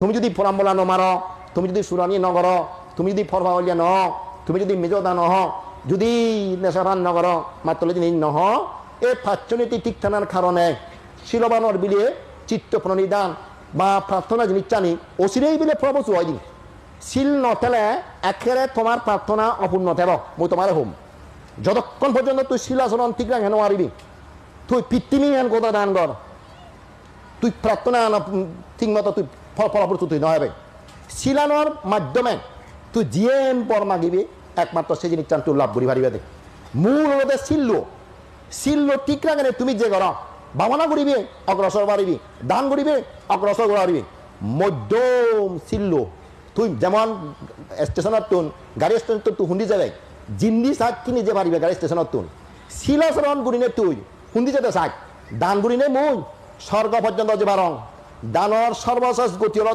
তুমি যদি ফরাম্বলা নমার, তুমি যদি সুরানি নগর, তুমি যদি ফরভাউলিয়া নহ, তুমি যদি মেজদা নহ, যদি নেশারান নগর মাত্র যদি নহ, এই পাঁচজনীতি ঠিক থানার কারণে শিলবানর বিলে চিত্ত প্রণিধান বা প্রার্থনা জিনিস চানি অচিরেই বিলে প্রবচ হয় দিন শিল নথেলে একেবারে তোমার প্রার্থনা অপূর্ণ থেব মই তোমার হোম যতক্ষণ পর্যন্ত তুই শিল আচরণ ঠিক রাখে নোৱাৰিবি তুই পিতৃমি হেন কথা দান কর তুই প্রার্থনা ঠিক মতো তুই ফলপ্রসূ তুই নহবে শিলানোর মাধ্যমে তুই যিয়ে পর মাগিবি একমাত্র সেই জিনিস চান তুই লাভ করি পারিবে দে মূল হতে শিল্ল ঠিক রাখে তুমি যে কর ভাবনা করিবি অগ্রসর পারিবি দান করিবি অগ্রসর পারিবি মধ্যম শিল্ল তুই যেমন স্টেশনের তুন গাড়ি স্টেশন তুই হুন্দি যাবে জিন্দি শাক কিনে যে পারিবে গাড়ি স্টেশনের তুন শিলাচরণ করিনে তুই হুন্দি যেতে শাক দান করিনে মুই স্বর্গ পর্যন্ত যে বারং দানর সর্বশেষ গতি হল